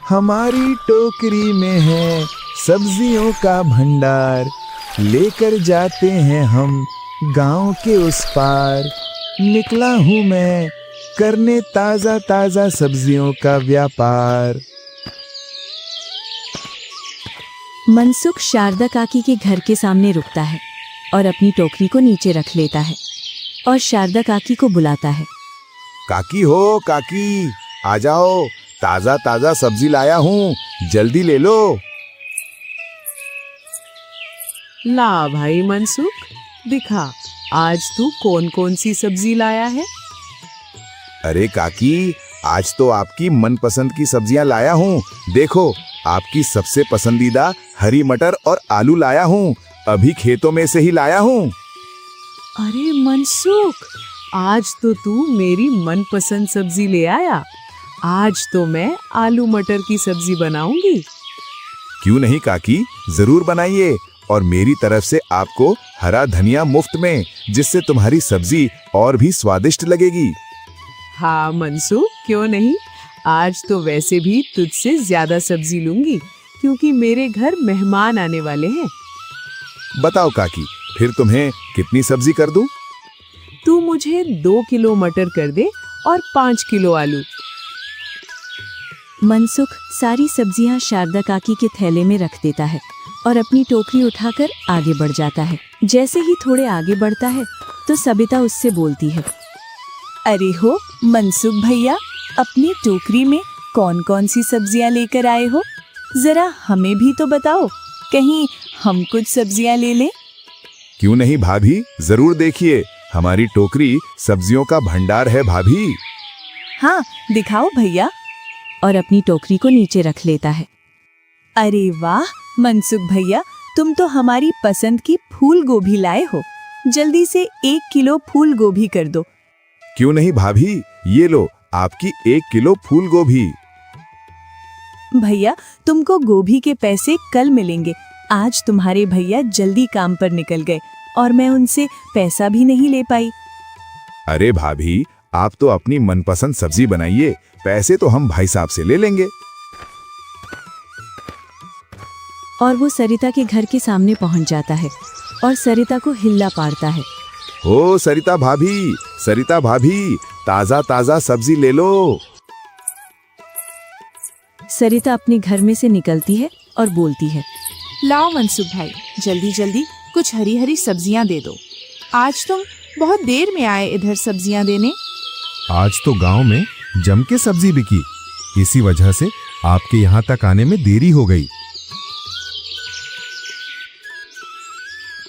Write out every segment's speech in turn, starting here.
हमारी टोकरी में है सब्जियों का भंडार, लेकर जाते हैं हम गांव के उस पार। निकला हूँ मैं करने ताजा ताजा सब्जियों का व्यापार। मनसुख शारदा काकी के घर के सामने रुकता है और अपनी टोकरी को नीचे रख लेता है और शारदा काकी को बुलाता है। काकी हो काकी, आ जाओ, ताजा ताजा सब्जी लाया हूँ, जल्दी ले लो। ला भाई मनसुख, दिखा आज तू कौन कौन सी सब्जी लाया है। अरे काकी, आज तो आपकी मनपसंद की सब्जियां लाया हूँ। देखो, आपकी सबसे पसंदीदा हरी मटर और आलू लाया हूँ, अभी खेतों में से ही लाया हूँ। अरे मनसुख, आज तो तू मेरी मनपसंद सब्जी ले आया। आज तो मैं आलू मटर की सब्जी बनाऊंगी। क्यों नहीं काकी, जरूर बनाइए, और मेरी तरफ से आपको हरा धनिया मुफ्त में, जिससे तुम्हारी सब्जी और भी स्वादिष्ट लगेगी। हाँ मनसुख, क्यों नहीं। आज तो वैसे भी तुझसे ज्यादा सब्जी लूंगी, क्योंकि मेरे घर मेहमान आने वाले हैं। बताओ काकी, फिर तुम्हें कितनी सब्जी कर दूं? तू मुझे 2 किलो मटर कर दे और 5 किलो आलू। मनसुख सारी सब्जियां शारदा काकी के थैले में रख देता है और अपनी टोकरी उठाकर आगे बढ़ जाता है। जैसे ही थोड़े आगे बढ़ता है तो सबिता उससे बोलती है, अरे हो मनसुख भैया, अपनी टोकरी में कौन कौन सी सब्जियां लेकर आए हो? जरा हमें भी तो बताओ, कहीं हम कुछ सब्जियां ले लें। क्यों नहीं भाभी, जरूर देखिए, हमारी टोकरी सब्जियों का भंडार है भाभी। हाँ दिखाओ भैया। और अपनी टोकरी को नीचे रख लेता है। अरे वाह मनसुख भैया, तुम तो हमारी पसंद की फूल गोभी लाए हो। जल्दी से 1 किलो फूल गोभी कर दो। क्यों नहीं भाभी, ये लो आपकी 1 किलो फूल गोभी। भैया, तुमको गोभी के पैसे कल मिलेंगे। आज तुम्हारे भैया जल्दी काम पर निकल गए और मैं उनसे पैसा भी नहीं ले पाई। अरे भाभी, आप तो अपनी मनपसंद सब्जी बनाइए, पैसे तो हम भाई साहब से ले लेंगे। और वो सरिता के घर के सामने पहुंच जाता है और सरिता को हिल्ला पाड़ता है। ओ सरिता भाभी, सरिता भाभी, ताजा ताजा सब्जी ले लो। सरिता अपने घर में से निकलती है और बोलती है, लाओ मनसुख भाई, जल्दी जल्दी कुछ हरी हरी सब्जियां दे दो। आज तुम बहुत देर में आए इधर सब्जियां देने। आज तो गांव में जम के सब्जी बिकी, इसी वजह से आपके यहाँ तक आने में देरी हो गई।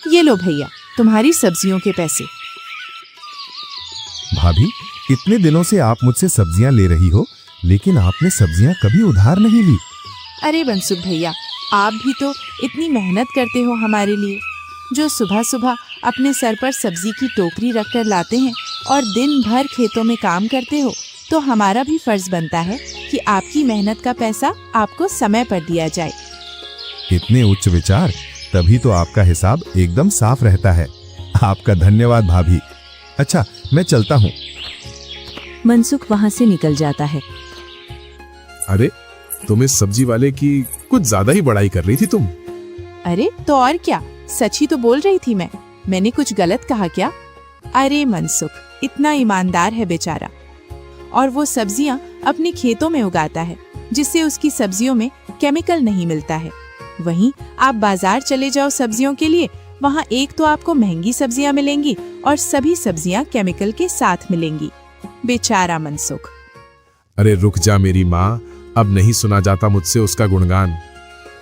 ये लो भैया, तुम्हारी सब्जियों के पैसे। भाभी, इतने दिनों से आप मुझसे सब्जियां ले रही हो, लेकिन आपने सब्जियां कभी उधार नहीं ली। अरे मनसुख भैया, आप भी तो इतनी मेहनत करते हो हमारे लिए। जो सुबह सुबह अपने सर पर सब्जी की टोकरी रखकर लाते हैं और दिन भर खेतों में काम करते हो, तो हमारा भी फर्ज बनता है कि आपकी मेहनत का पैसा आपको समय पर दिया जाए। इतने उच्च विचार, तभी तो आपका हिसाब एकदम साफ रहता है। आपका धन्यवाद भाभी। अच्छा, मैं चलता हूँ। मनसुख वहां से निकल जाता है। अरे, तुम इस सब्जी वाले की कुछ ज्यादा ही बड़ाई कर रही थी तुम। अरे तो और क्या, सच ही तो बोल रही थी मैंने कुछ गलत कहा क्या? अरे मनसुख इतना ईमानदार है बेचारा, और वो सब्जियां अपने खेतों में उगाता है, जिससे उसकी सब्जियों में केमिकल नहीं मिलता है। वहीं आप बाजार चले जाओ सब्जियों के लिए, वहाँ एक तो आपको महंगी सब्जियां मिलेंगी और सभी सब्जियां केमिकल के साथ मिलेंगी। बेचारा मनसुख। अरे रुक जा मेरी माँ, अब नहीं सुना जाता मुझसे उसका गुणगान।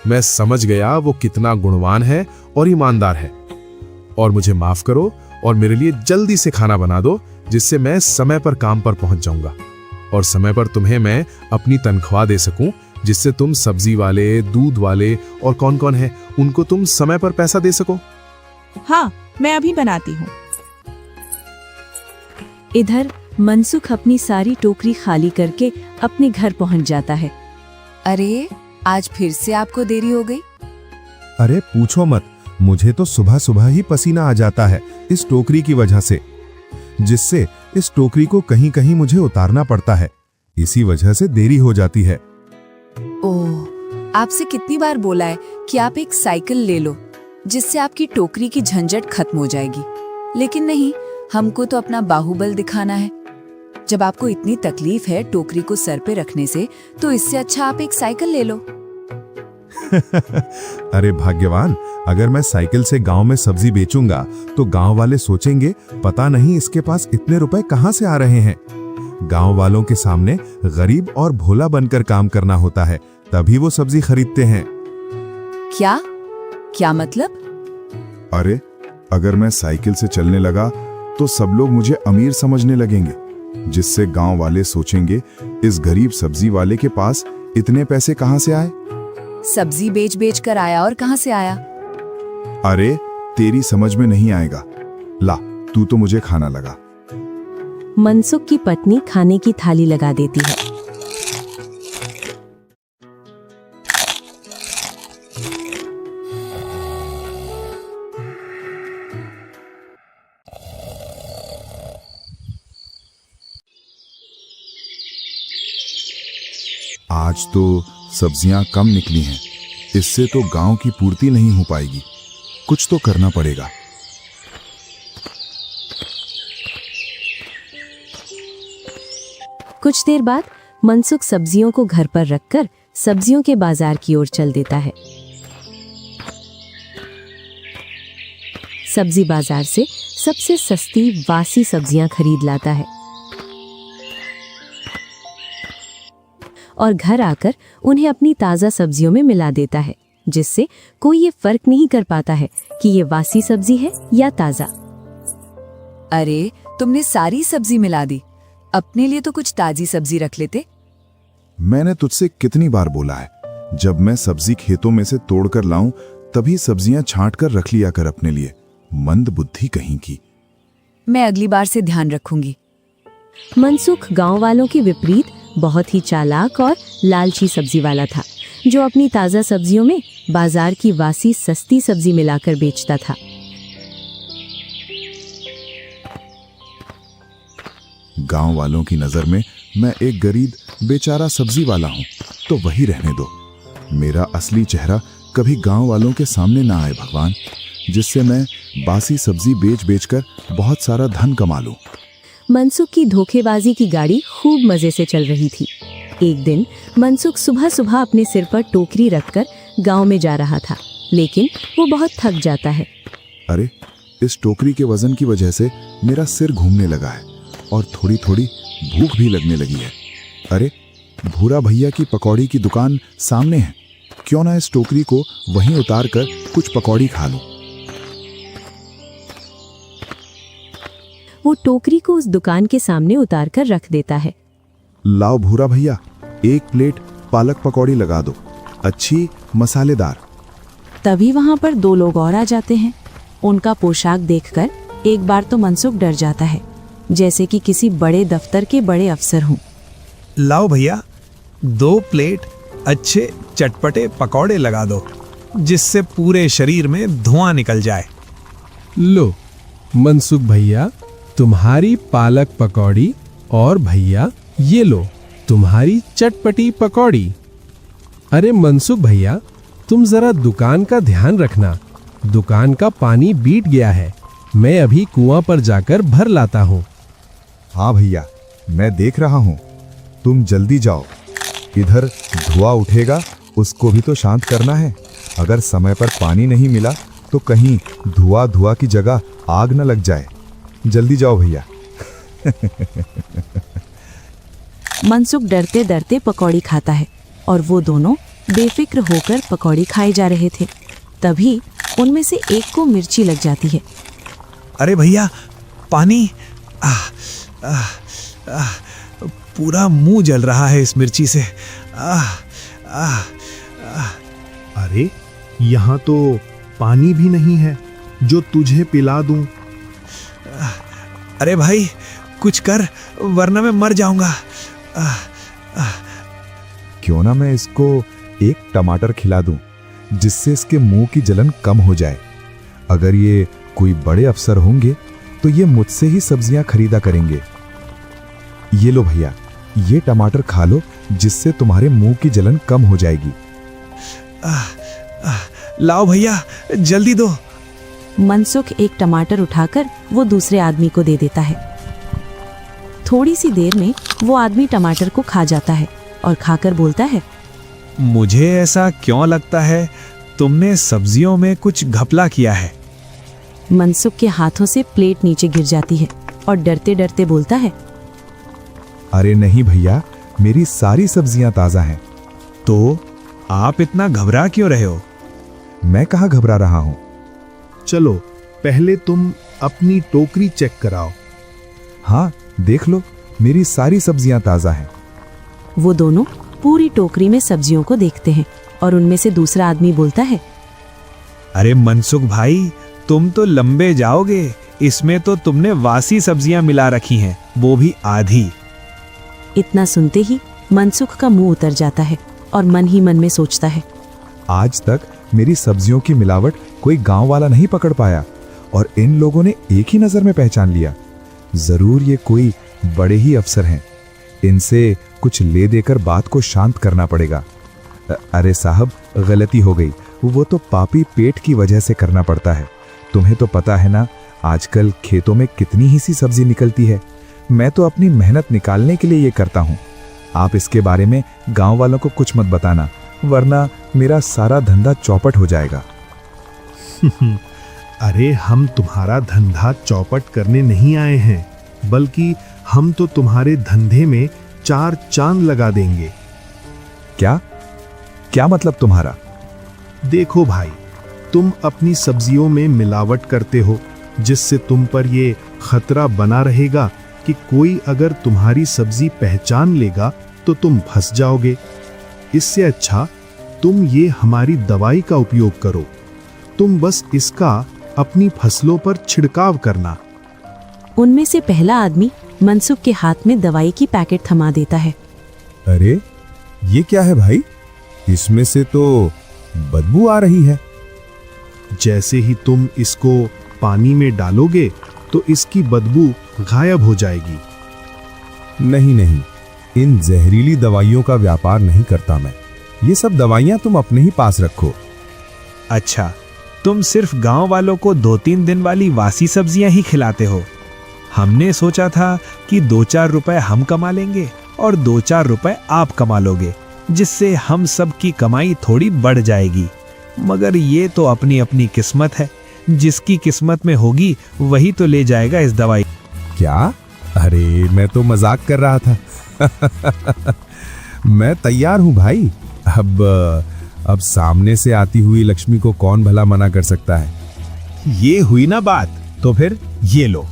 मैं समझ गया वो कितना गुणवान है और ईमानदार है। और मुझे माफ करो और मेरे लिए जल्दी से खाना बना दो, जिससे मैं समय पर काम पर पहुंच जाऊंगा और समय पर तुम्हें मैं अपनी तनख्वाह दे सकूं, जिससे तुम सब्जी वाले, दूध वाले और कौन कौन है उनको तुम समय पर पैसा दे सको। हाँ, मैं अभी बनाती हूँ। इधर मनसुख अपनी सारी टोकरी खाली करके अपने घर पहुंच जाता है। अरे आज फिर से आपको देरी हो गई। अरे पूछो मत, मुझे तो सुबह सुबह ही पसीना आ जाता है इस टोकरी की वजह से, जिससे इस टोकरी को कहीं कहीं मुझे उतारना पड़ता है। इसी वजह से देरी हो जाती है। ओह, आपसे कितनी बार बोला है कि आप एक साइकिल ले लो जिससे आपकी टोकरी की झंझट खत्म हो जाएगी, लेकिन नहीं, हमको तो अपना बाहुबल दिखाना है। जब आपको इतनी तकलीफ है टोकरी को सर पे रखने से, तो इससे अच्छा आप एक साइकिल ले लो। अरे भाग्यवान, अगर मैं साइकिल से गांव में सब्जी बेचूंगा तो गांव वाले सोचेंगे पता नहीं इसके पास इतने रुपए कहां से आ रहे हैं। गांव वालों के सामने गरीब और भोला बनकर काम करना होता है, तभी वो सब्जी खरीदते हैं। क्या क्या मतलब? अरे अगर मैं साइकिल से चलने लगा तो सब लोग मुझे अमीर समझने लगेंगे, जिससे गांव वाले सोचेंगे इस गरीब सब्जी वाले के पास इतने पैसे कहां से आए। सब्जी बेच बेच कर आया, और कहां से आया? अरे तेरी समझ में नहीं आएगा, ला तू तो मुझे खाना लगा। मनसुख की पत्नी खाने की थाली लगा देती है। आज तो सब्जियां कम निकली हैं, इससे तो गांव की पूर्ति नहीं हो पाएगी। कुछ तो करना पड़ेगा। कुछ देर बाद मनसुख सब्जियों को घर पर रखकर सब्जियों के बाजार की ओर चल देता है। सब्जी बाजार से सबसे सस्ती वासी सब्जियां खरीद लाता है और घर आकर उन्हें अपनी ताजा सब्जियों में मिला देता है, जिससे कोई ये फर्क नहीं कर पाता है कि ये वासी सब्जी है या ताजा। अरे, तुमने सारी सब्जी मिला दी। अपने लिए तो कुछ ताजी सब्जी रख लेते। मैंने तुझसे कितनी बार बोला है, जब मैं सब्जी खेतों में से तोड़कर लाऊं तभी सब्जियां छांट कर रख लिया कर अपने लिए। मंद बुद्धि कहीं की। मैं अगली बार से ध्यान रखूंगी। मनसुख गांव वालों के विपरीत बहुत ही चालाक और लालची सब्जी वाला था, जो अपनी ताजा सब्जियों में बाजार की वासी सस्ती सब्जी मिलाकर बेचता था। गांव वालों की नजर में मैं एक गरीब बेचारा सब्जी वाला हूं, तो वही रहने दो। मेरा असली चेहरा कभी गांव वालों के सामने ना आए भगवान, जिससे मैं बासी सब्जी बेच बेचकर बहुत सारा धन कमा लूं। मनसुख की धोखेबाजी की गाड़ी खूब मजे से चल रही थी। एक दिन मनसुख सुबह सुबह अपने सिर पर टोकरी रखकर गांव में जा रहा था, लेकिन वो बहुत थक जाता है। अरे, इस टोकरी के वजन की वजह से मेरा सिर घूमने लगा है और थोड़ी थोड़ी भूख भी लगने लगी है। अरे, भूरा भैया की पकौड़ी की दुकान सामने है, क्यों ना इस टोकरी को वहीं उतार कर कुछ पकौड़ी खा लूं। वो टोकरी को उस दुकान के सामने उतार कर रख देता है। लाओ भूरा भैया, एक प्लेट पालक पकौड़ी लगा दो, अच्छी मसालेदार। तभी वहां पर दो लोग और आ जाते हैं। उनका पोशाक देखकर एक बार तो मनसुख डर जाता है, जैसे कि किसी बड़े दफ्तर के बड़े अफसर हों। लाओ भैया, 2 प्लेट अच्छे चटपटे पकौड़े लगा दो, जिससे पूरे शरीर में धुआं निकल जाए। लो मनसुख भैया, तुम्हारी पालक पकौड़ी, और भैया ये लो तुम्हारी चटपटी पकौड़ी। अरे मनसुख भैया, तुम जरा दुकान का ध्यान रखना, दुकान का पानी बीत गया है, मैं अभी कुआं पर जाकर भर लाता हूँ। हाँ भैया, मैं देख रहा हूँ, तुम जल्दी जाओ। इधर धुआं उठेगा, उसको भी तो शांत करना है। अगर समय पर पानी नहीं मिला तो कहीं धुआं की जगह आग न लग जाए। जल्दी जाओ भैया। मनसुख डरते डरते पकौड़ी खाता है और वो दोनों बेफिक्र होकर पकौड़ी खाए जा रहे थे। तभी उनमें से एक को मिर्ची लग जाती है। अरे भैया, पानी! पूरा मुंह जल रहा है इस मिर्ची से। अरे, यहाँ तो पानी भी नहीं है जो तुझे पिला दूं। अरे भाई, कुछ कर, वरना मैं मर जाऊंगा। क्यों ना मैं इसको एक टमाटर खिला दूं, जिससे इसके मुंह की जलन कम हो जाए। अगर ये कोई बड़े अफसर होंगे तो ये मुझसे ही सब्जियां खरीदा करेंगे। ये लो भैया, ये टमाटर खा लो जिससे तुम्हारे मुंह की जलन कम हो जाएगी। लाओ भैया, जल्दी दो। मनसुख एक टमाटर उठाकर वो दूसरे आदमी को दे देता है। थोड़ी सी देर में वो आदमी टमाटर को खा जाता है और खाकर बोलता है, मुझे ऐसा क्यों लगता है तुमने सब्जियों में कुछ घपला किया है। मनसुख के हाथों से प्लेट नीचे गिर जाती है और डरते डरते बोलता है, अरे नहीं भैया, मेरी सारी सब्जियां ताजा हैं। तो आप इतना घबरा क्यों रहे हो? मैं कहाँ घबरा रहा हूँ। चलो पहले तुम अपनी टोकरी चेक कराओ। हाँ, देख लो, मेरी सारी सब्जियां ताजा हैं। वो दोनों पूरी टोकरी में सब्जियों को देखते हैं और उनमें से दूसरा आदमी बोलता है, अरे मनसुख भाई, तुम तो लंबे जाओगे, इसमें तो तुमने वासी सब्जियां मिला रखी हैं, वो भी आधी। इतना सुनते ही मनसुख का मुंह उतर जाता है और मन ही मन में सोचता है, आज तक मेरी सब्जियों की मिलावट कोई गांव वाला नहीं पकड़ पाया और इन लोगों ने एक ही नजर में पहचान लिया। जरूर ये कोई बड़े ही अफसर हैं। इनसे कुछ ले देकर बात को शांत करना पड़ेगा। अरे साहब, गलती हो गई, वो तो पापी पेट की वजह से करना पड़ता है। तुम्हें तो पता है ना, आजकल खेतों में कितनी ही सी सब्जी निकलती है। मैं तो अपनी मेहनत निकालने के लिए ये करता हूँ। आप इसके बारे में गांव वालों को कुछ मत बताना, वरना मेरा सारा धंधा चौपट हो जाएगा। अरे हम तुम्हारा धंधा चौपट करने नहीं आए हैं, बल्कि हम तो तुम्हारे धंधे में 4 चांद लगा देंगे। क्या क्या मतलब तुम्हारा? देखो भाई, तुम अपनी सब्जियों में मिलावट करते हो, जिससे तुम पर ये खतरा बना रहेगा कि कोई अगर तुम्हारी सब्जी पहचान लेगा तो तुम फंस जाओगे। इससे अच्छा तुम ये हमारी दवाई का उपयोग करो। तुम बस इसका अपनी फसलों पर छिड़काव करना। उनमें से पहला आदमी मनसुख के हाथ में दवाई की पैकेट थमा देता है। अरे ये क्या है भाई? इसमें से तो बदबू आ रही है। जैसे ही तुम इसको पानी में डालोगे तो इसकी बदबू गायब हो जाएगी। नहीं नहीं, इन जहरीली दवाइयों का व्यापार नहीं करता मैं। ये सब दवाइयां तुम अपने ही पास रखो। अच्छा, तुम सिर्फ गांव वालों को 2-3 दिन वाली वासी सब्जियां ही खिलाते हो। हमने सोचा था कि 2-4 रुपए हम कमा लेंगे और 2-4 रुपए आप कमा लोगे, जिससे हम सब की कमाई थोड़ी बढ़ जाएगी। मगर ये तो अपनी अपनी किस्मत है, जिसकी किस्मत में होगी वही तो ले जाएगा इस दवाई। क्या? अरे मैं तो मजाक कर रहा था। मैं तैयार हूं भाई। अब सामने से आती हुई लक्ष्मी को कौन भला मना कर सकता है? ये हुई ना बात, तो फिर ये लो।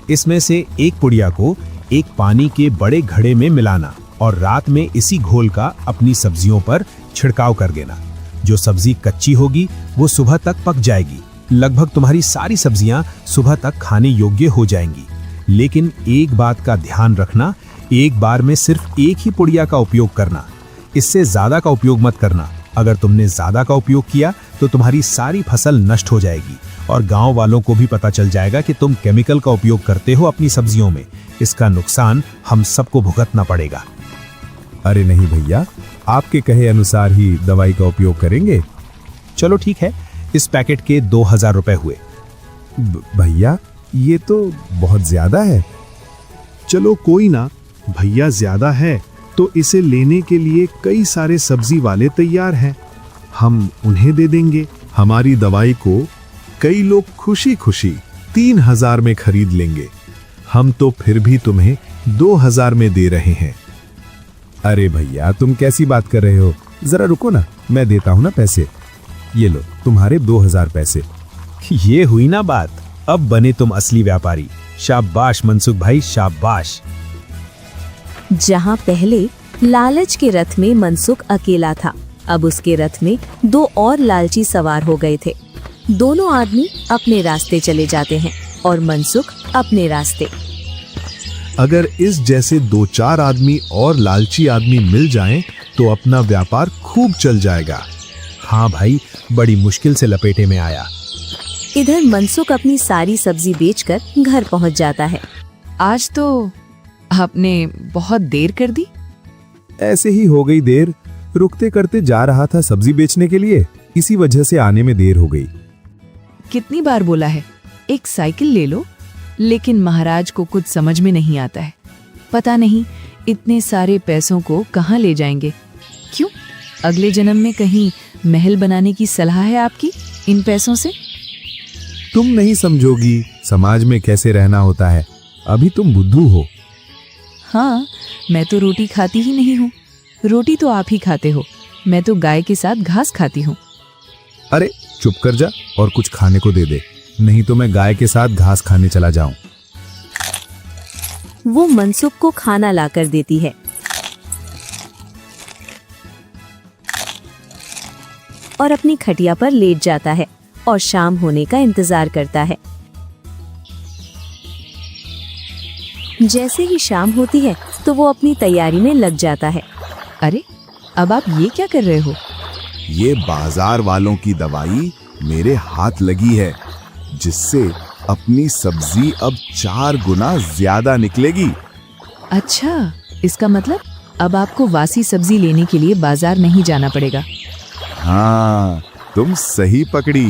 इसमें से एक पुड़िया को एक पानी के बड़े घड़े में मिलाना और रात में इसी घोल का अपनी सब्जियों पर छिड़काव कर देना। जो सब्जी कच्ची होगी वो सुबह तक पक जाएगी। लगभग तुम्हारी सारी सब्जियां सुबह तक खाने योग्य हो जाएंगी। लेकिन एक बात का ध्यान रखना, एक बार में सिर्फ एक ही पुड़िया का उपयोग करना। इससे ज्यादा का उपयोग मत करना। अगर तुमने ज्यादा का उपयोग किया तो तुम्हारी सारी फसल नष्ट हो जाएगी और गांव वालों को भी पता चल जाएगा कि तुम केमिकल का उपयोग करते हो अपनी सब्जियों में। इसका नुकसान हम सबको भुगतना पड़ेगा। अरे नहीं भैया, आपके कहे अनुसार ही दवाई का उपयोग करेंगे। चलो ठीक है, इस पैकेट के 2000 रुपए हुए। भैया ये तो बहुत ज्यादा है। चलो कोई ना भैया, ज्यादा है तो इसे लेने के लिए कई सारे सब्जी वाले तैयार हैं, हम उन्हें दे देंगे। हमारी दवाई को कई लोग खुशी खुशी 3000 में खरीद लेंगे। हम तो फिर भी तुम्हें 2000 में दे रहे हैं। अरे भैया तुम कैसी बात कर रहे हो? जरा रुको ना, मैं देता हूं ना पैसे। ये लो तुम्हारे 2000 पैसे। ये हुई ना बात, अब बने तुम असली व्यापारी। शाबाश मनसुख भाई, शाबाश। जहां पहले लालच के रथ में मनसुख अकेला था, अब उसके रथ में 2 और लालची सवार हो गए थे। दोनों आदमी अपने रास्ते चले जाते हैं और मनसुख अपने रास्ते। अगर इस जैसे 2-4 आदमी और लालची आदमी मिल जाएं तो अपना व्यापार खूब चल जाएगा। हाँ भाई, बड़ी मुश्किल से लपेटे में आया। इधर मनसुख अपनी सारी सब्जी बेचकर घर पहुंच जाता है। आज तो आपने बहुत देर कर दी। ऐसे ही हो गई देर। रुकते करते जा रहा था सब्जी बेचने के लिए, इसी वजह से आने में देर हो गई। कितनी बार बोला है एक साइकिल ले लो, लेकिन महाराज को कुछ समझ में नहीं आता है। पता नहीं इतने सारे पैसों को कहाँ ले जाएंगे। क्यों, अगले जन्म में कहीं महल बनाने की सलाह है आपकी इन पैसों से? तुम नहीं समझोगी समाज में कैसे रहना होता है, अभी तुम बुद्धू हो। हाँ, मैं तो रोटी खाती ही नहीं हूँ। रोटी तो आप ही खाते हो, मैं तो गाय के साथ घास खाती हूँ। अरे चुप कर जा और कुछ खाने को दे दे, नहीं तो मैं गाय के साथ घास खाने चला जाऊं। वो मनसुख को खाना लाकर देती है और अपनी खटिया पर लेट जाता है और शाम होने का इंतजार करता है। जैसे ही शाम होती है तो वो अपनी तैयारी में लग जाता है। अरे अब आप ये क्या कर रहे हो? ये बाजार वालों की दवाई मेरे हाथ लगी है, जिससे अपनी सब्जी अब 4 गुना ज्यादा निकलेगी। अच्छा, इसका मतलब अब आपको वासी सब्जी लेने के लिए बाजार नहीं जाना पड़ेगा। हाँ, तुम सही पकड़ी,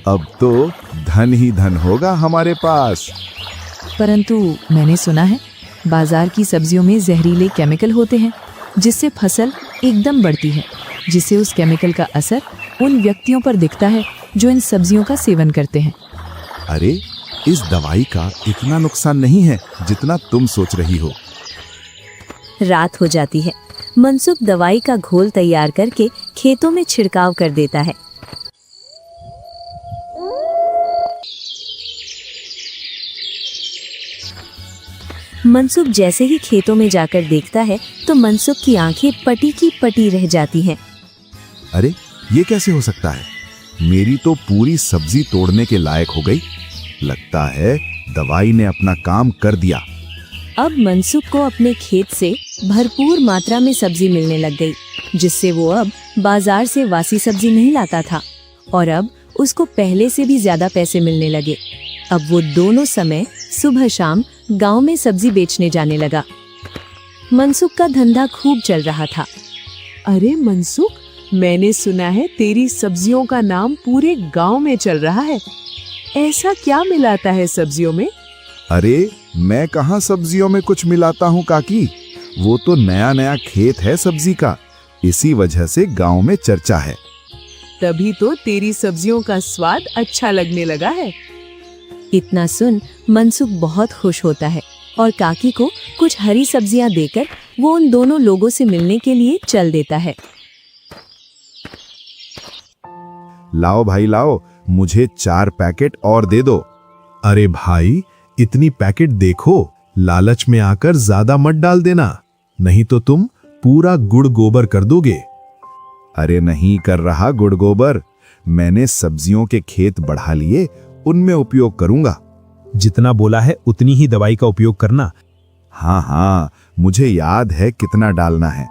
अब तो धन ही धन होगा हमारे पास। परंतु मैंने सुना है बाजार की सब्जियों में जहरीले केमिकल होते हैं, जिससे फसल एकदम बढ़ती है, जिससे उस केमिकल का असर उन व्यक्तियों पर दिखता है जो इन सब्जियों का सेवन करते हैं। अरे इस दवाई का इतना नुकसान नहीं है जितना तुम सोच रही हो। रात हो जाती है। मनसुख दवाई का घोल तैयार करके खेतों में छिड़काव कर देता है। मनसुख जैसे ही खेतों में जाकर देखता है तो मनसुख की आंखें पटी की पटी रह जाती हैं। अरे ये कैसे हो सकता है, मेरी तो पूरी सब्जी तोड़ने के लायक हो गई। लगता है दवाई ने अपना काम कर दिया। अब मनसुख को अपने खेत से भरपूर मात्रा में सब्जी मिलने लग गई, जिससे वो अब बाजार से वासी सब्जी नहीं लाता था और अब उसको पहले से भी ज्यादा पैसे मिलने लगे। अब वो दोनों समय सुबह शाम गांव में सब्जी बेचने जाने लगा। मनसुख का धंधा खूब चल रहा था। अरे मनसुख, मैंने सुना है तेरी सब्जियों का नाम पूरे गांव में चल रहा है। ऐसा क्या मिलाता है सब्जियों में? अरे मैं कहाँ सब्जियों में कुछ मिलाता हूँ काकी, वो तो नया नया खेत है सब्जी का, इसी वजह से गांव में चर्चा है। तभी तो तेरी सब्जियों का स्वाद अच्छा लगने लगा है। इतना सुन मनसुख बहुत खुश होता है और काकी को कुछ हरी सब्जियां देकर वो उन दोनों लोगों से मिलने के लिए चल देता है। लाओ भाई लाओ, मुझे 4 पैकेट और दे दो। अरे भाई, इतनी पैकेट देखो, लालच में आकर ज्यादा मत डाल देना, नहीं तो तुम पूरा गुड़ गोबर कर दोगे। अरे नहीं कर रहा गुड़ गोबर, मैंने सब्जियों के खेत बढ़ा लिए, उनमें उपयोग करूंगा। जितना बोला है उतनी ही दवाई का उपयोग करना। हाँ हाँ, मुझे याद है कितना डालना है।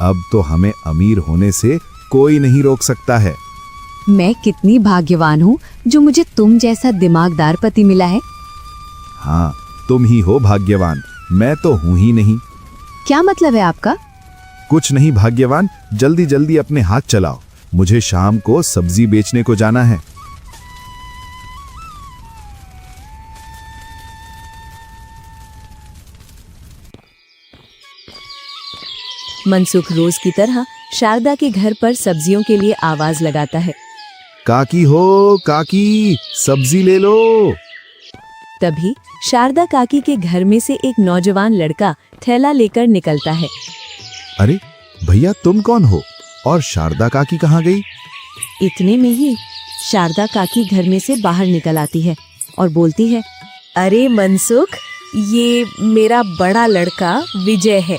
अब तो हमें अमीर होने से कोई नहीं रोक सकता है। मैं कितनी भाग्यवान हूँ जो मुझे तुम जैसा दिमागदार पति मिला है। हाँ, तुम ही हो भाग्यवान, मैं तो हूं ही नहीं। क्या मतलब है आपका? कुछ नहीं भाग्यवान, जल्दी जल्दी अपने हाथ चलाओ, मुझे शाम को सब्जी बेचने को जाना है। मनसुख रोज की तरह शारदा के घर पर सब्जियों के लिए आवाज लगाता है। काकी हो काकी, सब्जी ले लो। तभी शारदा काकी के घर में से एक नौजवान लड़का थैला लेकर निकलता है। अरे भैया, तुम कौन हो और शारदा काकी कहाँ गई? इतने में ही शारदा काकी घर में से बाहर निकल आती है और बोलती है, अरे मनसुख, ये मेरा बड़ा लड़का विजय है।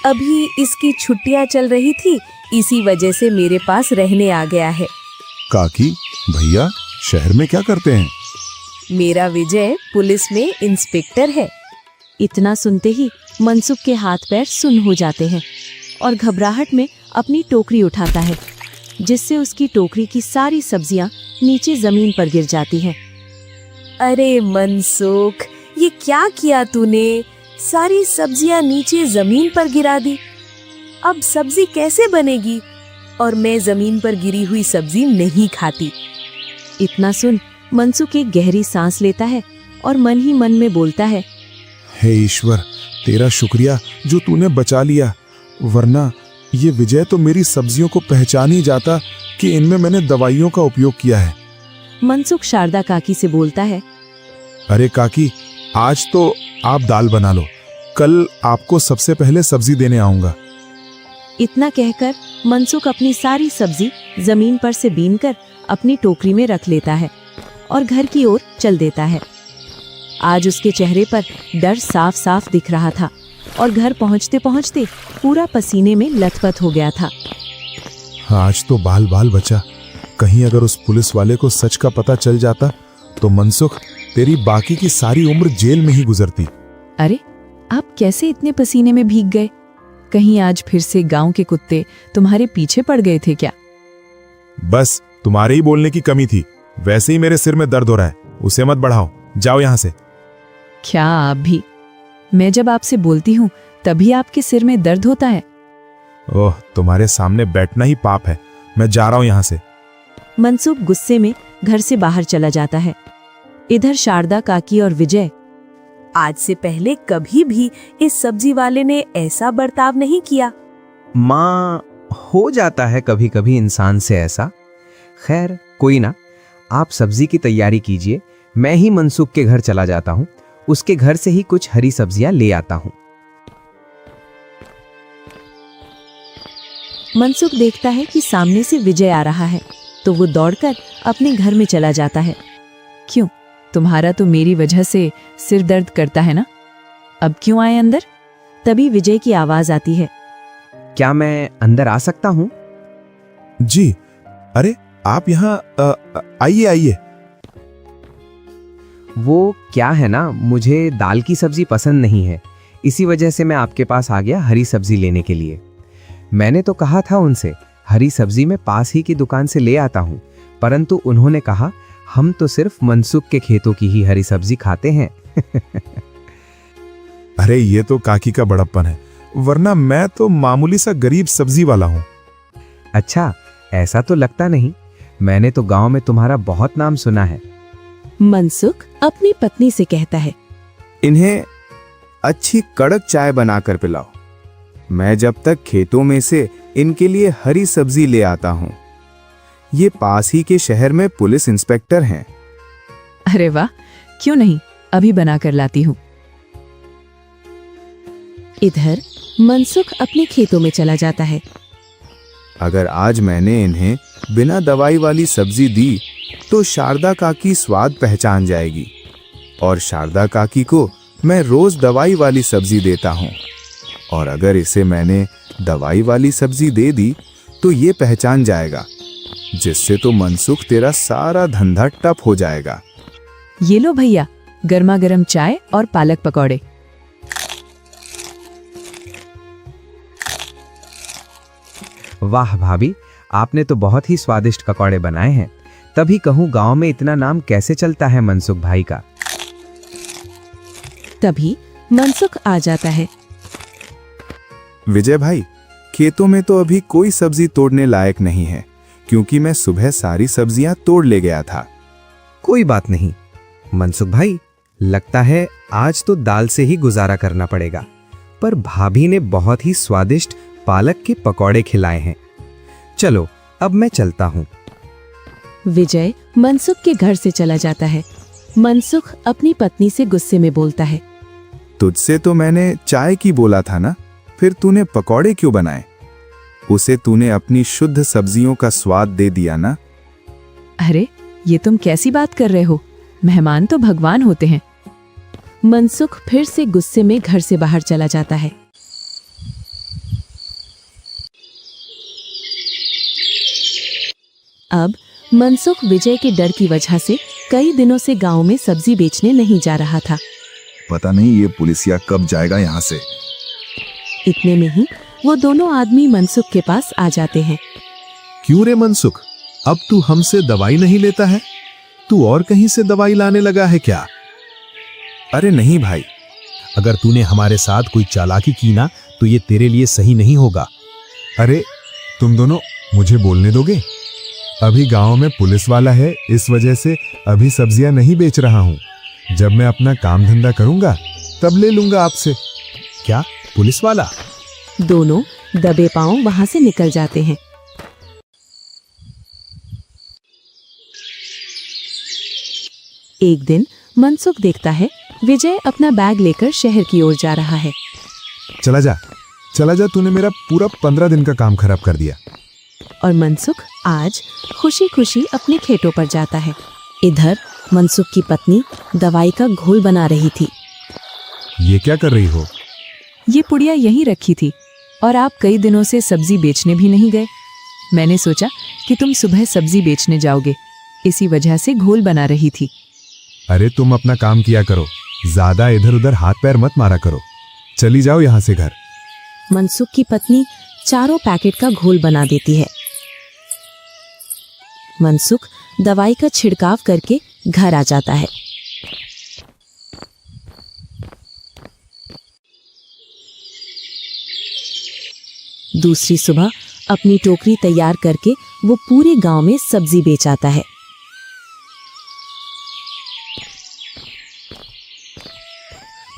अभी इसकी छुट्टियां चल रही थी, इसी वजह से मेरे पास रहने आ गया है। काकी, भैया शहर में क्या करते हैं? मेरा विजय पुलिस में इंस्पेक्टर है। इतना सुनते ही मनसुख के हाथ पैर सुन्न हो जाते हैं और घबराहट में अपनी टोकरी उठाता है, जिससे उसकी टोकरी की सारी सब्जियां नीचे जमीन पर गिर जाती हैं। अरे मनसुख, ये क्या किया तूने? सारी सब्जियां नीचे जमीन पर गिरा दी। अब सब्जी कैसे बनेगी? और मैं जमीन पर गिरी हुई सब्जी नहीं खाती। इतना सुन मनसुख एक गहरी सांस लेता है और मन ही मन में बोलता है, हे ईश्वर, तेरा शुक्रिया जो तूने बचा लिया, वरना ये विजय तो मेरी सब्जियों को पहचान ही जाता कि इनमें मैंने दवाइयों का उपयोग किया है। मनसुख शारदा काकी से बोलता है, अरे काकी, आज तो आप दाल बना लो, कल आपको सबसे पहले सब्जी देने आऊंगा। इतना कहकर मनसुख अपनी सारी सब्जी जमीन पर से बीनकर अपनी टोकरी में रख लेता है और घर की ओर चल देता है। आज उसके चेहरे पर डर साफ साफ दिख रहा था और घर पहुंचते पहुंचते पूरा पसीने में लथपथ हो गया था। आज तो बाल बाल बचा। कहीं अगर उस पुलिस वाले को सच का पता चल जाता तो मनसुख, तेरी बाकी की सारी उम्र जेल में ही गुजरती। अरे, आप कैसे इतने पसीने में भीग गए? कहीं आज फिर से गांव के कुत्ते तुम्हारे पीछे पड़ गए थे क्या? बस तुम्हारे ही बोलने की कमी थी। वैसे ही मेरे सिर में दर्द हो रहा है, उसे मत बढ़ाओ, जाओ यहां से। क्या आप भी? मैं जब आपसे बोलती हूँ तभी आपके सिर में दर्द होता है। ओह, तुम्हारे सामने बैठना ही पाप है। मैं जा रहा हूं यहां से। मनसुख गुस्से में घर से बाहर चला जाता है। इधर शारदा काकी और विजय, आज से पहले कभी भी इस सब्जी वाले ने ऐसा बर्ताव नहीं किया। माँ, हो जाता है कभी कभी इंसान से ऐसा। खैर कोई ना, आप सब्जी की तैयारी कीजिए, मैं ही मनसुख के घर चला जाता हूँ। उसके घर से ही कुछ हरी सब्जियां ले आता हूँ। मनसुख देखता है कि सामने से विजय आ रहा है, तो वो दौड़कर अपने घर में चला जाता है। क्यों? तुम्हारा तो मेरी वजह से सिर दर्द करता है ना? अब क्यों आए अंदर? तभी विजय की आवाज आती है, क्या मैं अंदर आ सकता हूँ? जी, अरे आप यहाँ आइए आइए। वो क्या है ना, मुझे दाल की सब्जी पसंद नहीं है, इसी वजह से मैं आपके पास आ गया हरी सब्जी लेने के लिए। मैंने तो कहा था उनसे हरी सब्जी मैं पास ही की दुकान से ले आता हूँ, परंतु उन्होंने कहा हम तो सिर्फ मनसुख के खेतों की ही हरी सब्जी खाते हैं। अरे ये तो काकी का बड़प्पन है, वरना मैं तो मामूली सा गरीब सब्जी वाला हूँ। अच्छा, ऐसा तो लगता नहीं। मैंने तो गांव में तुम्हारा बहुत नाम सुना है। मनसुख अपनी पत्नी से कहता है, इन्हें अच्छी कड़क चाय बनाकर पिलाओ। मैं जब तक खेतों में से इनके लिए हरी सब्जी ले आता हूँ। ये पास ही के शहर में पुलिस इंस्पेक्टर हैं। अरे वाह, क्यों नहीं, अभी बना कर लाती हूँ। इधर मनसुख अपने खेतों में चला जाता है। अगर आज मैंने इन्हें बिना दवाई वाली सब्जी दी तो शारदा काकी स्वाद पहचान जाएगी, और शारदा काकी को मैं रोज दवाई वाली सब्जी देता हूँ। और अगर इसे मैंने दवाई वाली सब्जी दे दी तो ये पहचान जाएगा, जिससे तो मनसुख तेरा सारा धंधा ठप हो जाएगा। ये लो भैया, गर्मा गर्म चाय और पालक पकौड़े। वाह भाभी, आपने तो बहुत ही स्वादिष्ट पकौड़े बनाए हैं। तभी कहूँ गांव में इतना नाम कैसे चलता है मनसुख भाई का। तभी मनसुख आ जाता है। विजय भाई, खेतों में तो अभी कोई सब्जी तोड़ने लायक नहीं है, क्योंकि मैं सुबह सारी सब्जियां तोड़ ले गया था। कोई बात नहीं मनसुख भाई, लगता है आज तो दाल से ही गुजारा करना पड़ेगा, पर भाभी ने बहुत ही स्वादिष्ट पालक के पकौड़े खिलाए हैं। चलो अब मैं चलता हूँ। विजय मनसुख के घर से चला जाता है। मनसुख अपनी पत्नी से गुस्से में बोलता है, तुझसे तो मैंने चाय की बोला था ना, फिर तूने पकौड़े क्यों बनाए? उसे तूने अपनी शुद्ध सब्जियों का स्वाद दे दिया ना। अरे ये तुम कैसी बात कर रहे हो? मेहमान तो भगवान होते हैं। मनसुख फिर से गुस्से में घर से बाहर चला जाता है। अब मनसुख विजय के डर की वजह से कई दिनों से गांव में सब्जी बेचने नहीं जा रहा था। पता नहीं ये पुलिसिया कब जाएगा यहाँ से। इतने में ही वो दोनों आदमी मनसुख के पास आ जाते हैं। क्यों रे मनसुख, अब तू हमसे दवाई नहीं लेता है? तू और कहीं से दवाई लाने लगा है क्या? अरे नहीं भाई, अगर तूने हमारे साथ कोई चालाकी की ना तो ये तेरे लिए सही नहीं होगा। अरे तुम दोनों मुझे बोलने दोगे? अभी गांव में पुलिस वाला है, इस वजह से अभी सब्जियां नहीं बेच रहा हूं। जब मैं अपना काम धंधा करूंगा तब ले लूंगा आपसे। क्या पुलिस वाला? दोनों दबे पांव वहां से निकल जाते हैं। एक दिन मनसुख देखता है विजय अपना बैग लेकर शहर की ओर जा रहा है। चला जा, तूने मेरा पूरा 15 दिन का काम खराब कर दिया। और मनसुख आज खुशी खुशी अपने खेतों पर जाता है। इधर मनसुख की पत्नी दवाई का घोल बना रही थी। ये क्या कर रही हो? ये पुड़िया यहीं रखी थी और आप कई दिनों से सब्जी बेचने भी नहीं गए। मैंने सोचा कि तुम सुबह सब्जी बेचने जाओगे, इसी वजह से घोल बना रही थी। अरे तुम अपना काम किया करो, ज्यादा इधर उधर हाथ पैर मत मारा करो। चली जाओ यहां से घर। मनसुख की पत्नी चारों पैकेट का घोल बना देती है। मनसुख दवाई का छिड़काव करके घर आ जाता है। दूसरी सुबह अपनी टोकरी तैयार करके वो पूरे गांव में सब्जी बेच आता है।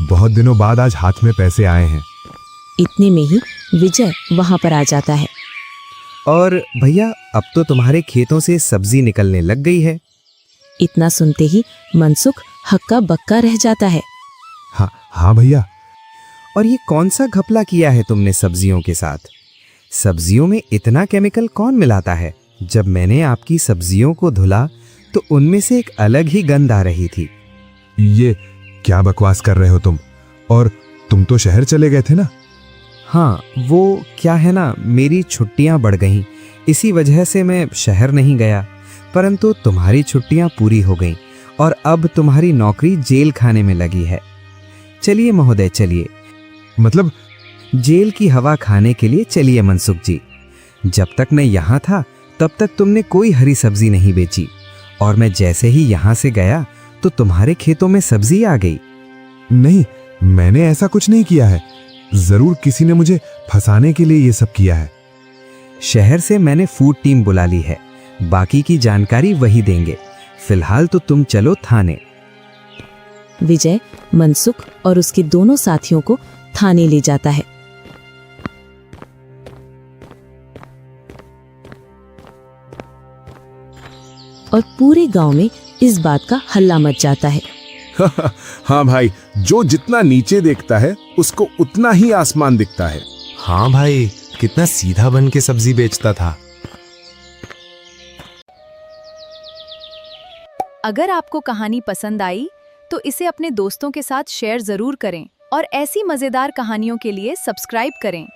बहुत दिनों बाद आज हाथ में पैसे आए हैं। इतने में ही विजय वहां पर आ जाता है। और भैया, अब तो तुम्हारे खेतों से सब्जी निकलने लग गई है। इतना सुनते ही मनसुख हक्का बक्का रह जाता है। हाँ भैया। और ये कौन सा घपला किया है तुमने सब्जियों के साथ? सब्जियों में इतना केमिकल कौन मिलाता है? जब मैंने आपकी सब्जियों को धुला तो उनमें से एक अलग ही गंध आ रही थी। ये क्या बकवास कर रहे हो तुम? और तुम तो शहर चले गए थे ना? हाँ, वो क्या है ना, मेरी छुट्टियां बढ़ गईं, इसी वजह से मैं शहर नहीं गया। परंतु तुम्हारी छुट्टियां पूरी हो गईं और अब तुम्हारी नौकरी जेल खाने में लगी है। चलिए महोदय, चलिए। मतलब? जेल की हवा खाने के लिए चलिए मनसुख जी। जब तक मैं यहाँ था तब तक तुमने कोई हरी सब्जी नहीं बेची, और मैं जैसे ही यहाँ से गया तो तुम्हारे खेतों में सब्जी आ गई। नहीं, मैंने ऐसा कुछ नहीं किया है। जरूर किसी ने मुझे फंसाने के लिए ये सब किया है। शहर से मैंने फूड टीम बुला ली है, बाकी की जानकारी वही देंगे। फिलहाल तो तुम चलो थाने। विजय मनसुख और उसके दोनों साथियों को थाने ले जाता है। और पूरे गांव में इस बात का हल्ला मच जाता है। हाँ भाई, जो जितना नीचे देखता है उसको उतना ही आसमान दिखता है। हाँ भाई, कितना सीधा बन के सब्जी बेचता था। अगर आपको कहानी पसंद आई तो इसे अपने दोस्तों के साथ शेयर जरूर करें और ऐसी मजेदार कहानियों के लिए सब्सक्राइब करें।